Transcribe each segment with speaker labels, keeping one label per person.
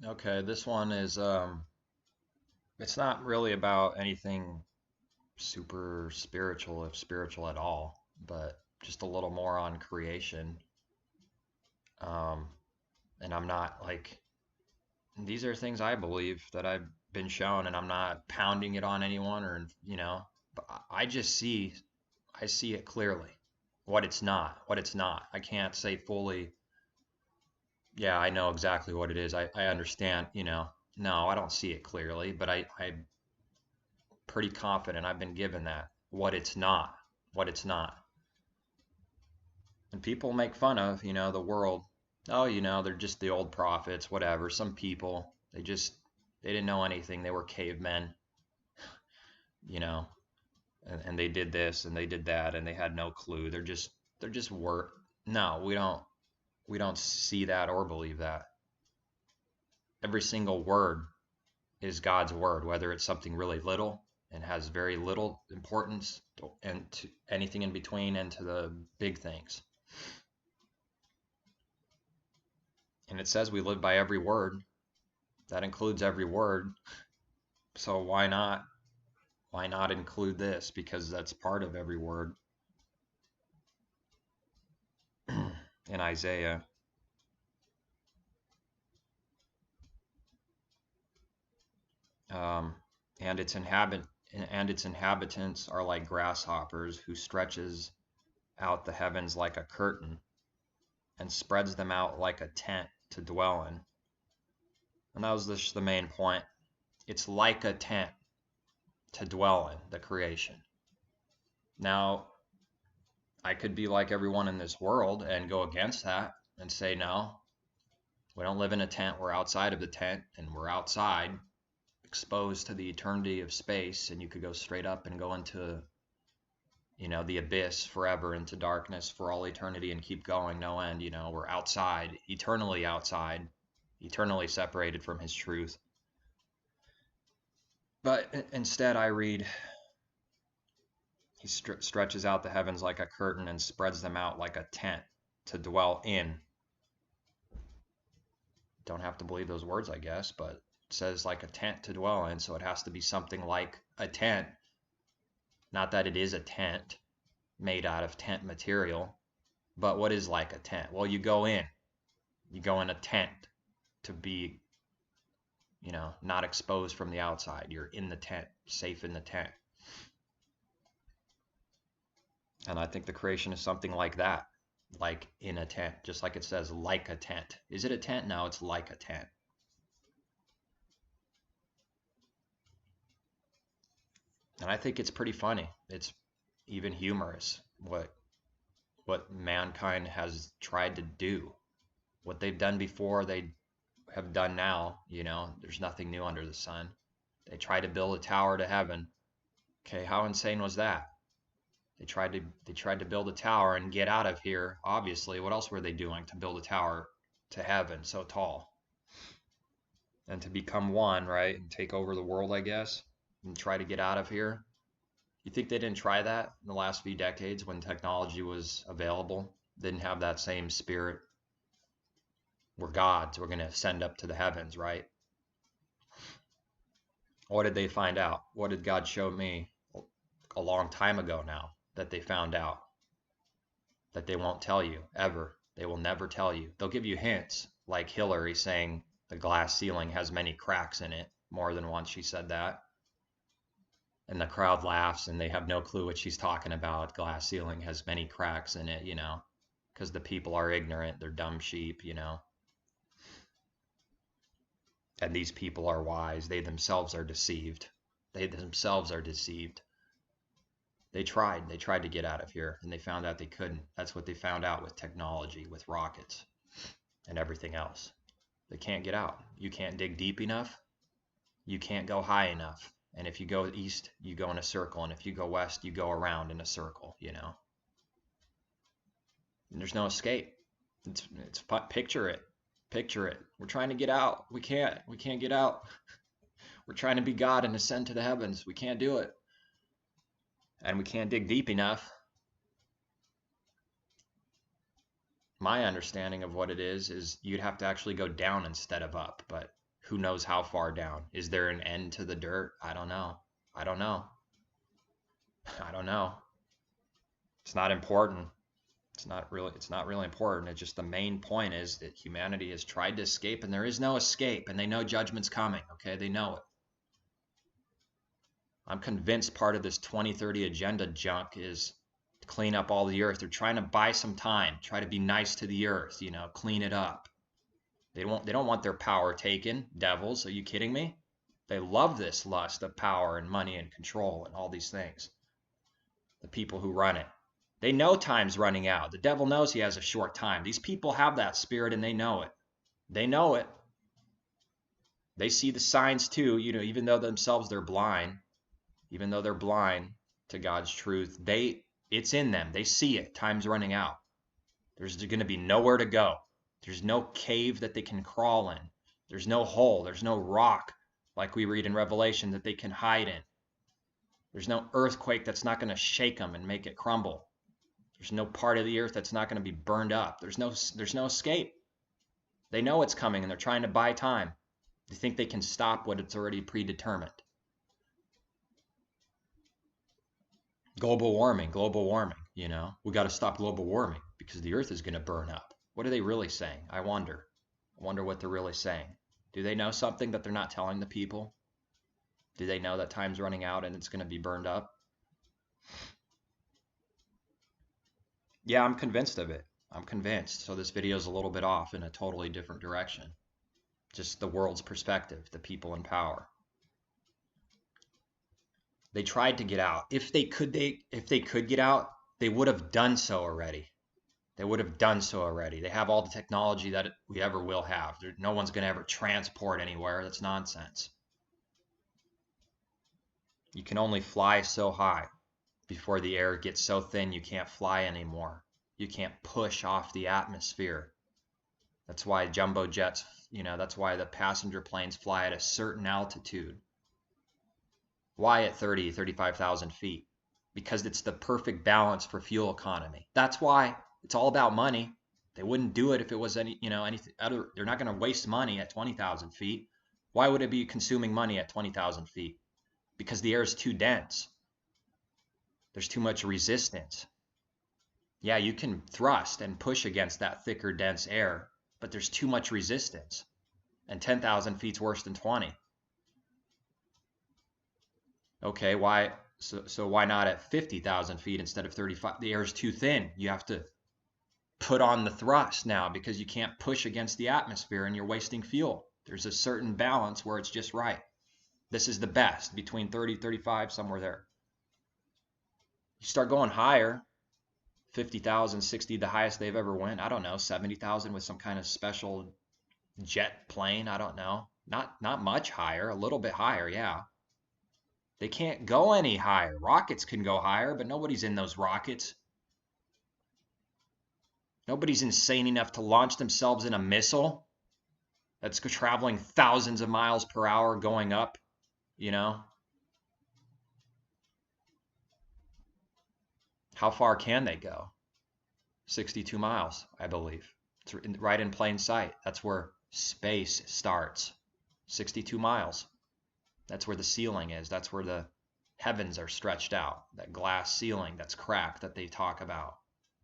Speaker 1: Okay, this one is it's not really about anything super spiritual, if spiritual at all, but just a little more on creation. Um, and I'm not like these are things I believe that I've been shown, and I'm not pounding it on anyone or but I just I see it clearly. What it's not. I can't say fully, yeah, I know exactly what it is. I understand, No, I don't see it clearly, but I'm pretty confident I've been given that. What it's not. And people make fun of, the world. Oh, they're just the old prophets, whatever. Some people, they didn't know anything. They were cavemen, you know, and they did this and they did that and they had no clue. They're just work. No, we don't see that or believe that. Every single word is God's word, whether it's something really little and has very little importance and to anything in between and to the big things. And it says we live by every word. That includes every word. So why not? Why not include this? Because that's part of every word in Isaiah. Um, and its inhabitants are like grasshoppers, who stretches out the heavens like a curtain and spreads them out like a tent to dwell in. And that was just the main point. It's like a tent to dwell in, the creation. Now, I could be like everyone in this world and go against that and say, no, we don't live in a tent. We're outside of the tent, and we're outside, exposed to the eternity of space. And you could go straight up and go into, the abyss forever, into darkness for all eternity and keep going, no end. We're outside, eternally separated from his truth. But instead, I read, he stretches out the heavens like a curtain and spreads them out like a tent to dwell in. Don't have to believe those words, I guess, but it says like a tent to dwell in, so it has to be something like a tent. Not that it is a tent made out of tent material, but what is like a tent? Well, you go in a tent to be, not exposed from the outside. You're in the tent, safe in the tent. And I think the creation is something like that, like in a tent, just like it says, like a tent. Is it a tent? No, it's like a tent. And I think it's pretty funny. It's even humorous what mankind has tried to do. What they've done before, they have done now. There's nothing new under the sun. They tried to build a tower to heaven. Okay, how insane was that? They tried to build a tower and get out of here. Obviously, what else were they doing to build a tower to heaven so tall? And to become one, right? And take over the world, I guess, and try to get out of here. You think they didn't try that in the last few decades when technology was available? They didn't have that same spirit. We're gods. We're going to ascend up to the heavens, right? What did they find out? What did God show me a long time ago now that they found out? That they won't tell you ever. They will never tell you. They'll give you hints, like Hillary saying the glass ceiling has many cracks in it. More than once she said that. And the crowd laughs and they have no clue what she's talking about. Glass ceiling has many cracks in it, because the people are ignorant. They're dumb sheep. And these people are wise. They themselves are deceived. They themselves are deceived. They tried to get out of here, and they found out they couldn't. That's what they found out with technology, with rockets and everything else. They can't get out. You can't dig deep enough. You can't go high enough. And if you go east, you go in a circle. And if you go west, you go around in a circle, And there's no escape. It's picture it. Picture it. We're trying to get out. We can't. We can't get out. We're trying to be God and ascend to the heavens. We can't do it. And we can't dig deep enough. My understanding of what it is you'd have to actually go down instead of up. But Who knows how far down? Is there an end to the dirt? I don't know. I don't know. I don't know. It's not important. It's not really important. It's just the main point is that humanity has tried to escape and there is no escape, and they know judgment's coming, okay? They know it. I'm convinced part of this 2030 agenda junk is to clean up all the earth. They're trying to buy some time, try to be nice to the earth, you know, clean it up. They don't want their power taken. Devils, are you kidding me? They love this lust of power and money and control and all these things. The people who run it. They know time's running out. The devil knows he has a short time. These people have that spirit and they know it. They know it. They see the signs too, you know, even though themselves they're blind, even though they're blind to God's truth, it's in them. They see it. Time's running out. There's going to be nowhere to go. There's no cave that they can crawl in. There's no hole. There's no rock like we read in Revelation that they can hide in. There's no earthquake that's not going to shake them and make it crumble. There's no part of the earth that's not going to be burned up. There's no escape. They know it's coming and they're trying to buy time. They think they can stop what it's already predetermined. Global warming, you know. We got to stop global warming because the earth is going to burn up. What are they really saying? I wonder what they're really saying. Do they know something that they're not telling the people? Do they know that time's running out and it's going to be burned up? Yeah, I'm convinced of it. I'm convinced. So this video is a little bit off in a totally different direction. Just the world's perspective, the people in power. They tried to get out. If they could get out, they would have done so already. They would have done so already. They have all the technology that we ever will have. No one's going to ever transport anywhere. That's nonsense. You can only fly so high before the air gets so thin you can't fly anymore. You can't push off the atmosphere. That's why jumbo jets, you know, that's why the passenger planes fly at a certain altitude. Why at 30, 35,000 feet? Because it's the perfect balance for fuel economy. That's why. It's all about money. They wouldn't do it if it was anything other. They're not going to waste money at 20,000 feet. Why would it be consuming money at 20,000 feet? Because the air is too dense. There's too much resistance. Yeah, you can thrust and push against that thicker, dense air, but there's too much resistance. And 10,000 feet's worse than 20. Okay, why? So why not at 50,000 feet instead of 35? The air is too thin. You have to put on the thrust now because you can't push against the atmosphere and you're wasting fuel. There's a certain balance where it's just right. This is the best, between 30, 35, somewhere there. You start going higher, 50,000, 60, the highest they've ever went. I don't know, 70,000 with some kind of special jet plane. I don't know. Not much higher, a little bit higher, yeah. They can't go any higher. Rockets can go higher, but nobody's in those rockets. Nobody's insane enough to launch themselves in a missile that's traveling thousands of miles per hour going up, you know? How far can they go? 62 miles, I believe. It's right in plain sight. That's where space starts. 62 miles. That's where the ceiling is. That's where the heavens are stretched out. That glass ceiling that's cracked that they talk about.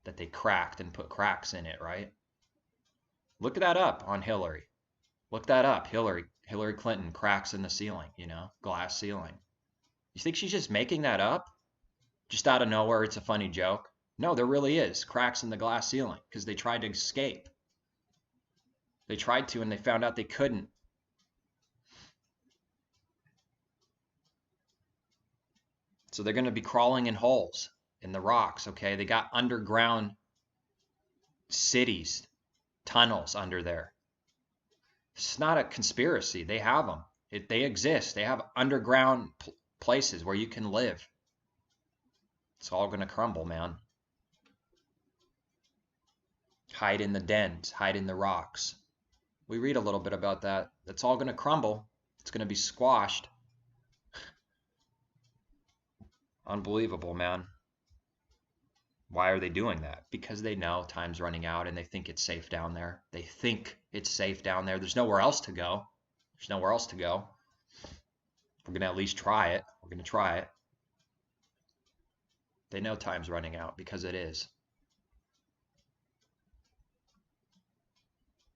Speaker 1: That they cracked and put cracks in it, right? Look that up on Hillary. Look that up. Hillary Clinton, cracks in the ceiling, you know, glass ceiling. You think she's just making that up? Just out of nowhere, it's a funny joke? No, there really is cracks in the glass ceiling because they tried to escape. They tried to and they found out they couldn't. So they're going to be crawling in holes in the rocks, okay? They got underground cities, tunnels under there. It's not a conspiracy. They have them. They exist. They have underground places where you can live. It's all going to crumble, man. Hide in the dens, hide in the rocks. We read a little bit about that. It's all going to crumble. It's going to be squashed. Unbelievable, man. Why are they doing that? Because they know time's running out and they think it's safe down there. They think it's safe down there. There's nowhere else to go. There's nowhere else to go. We're going to at least try it. We're going to try it. They know time's running out because it is.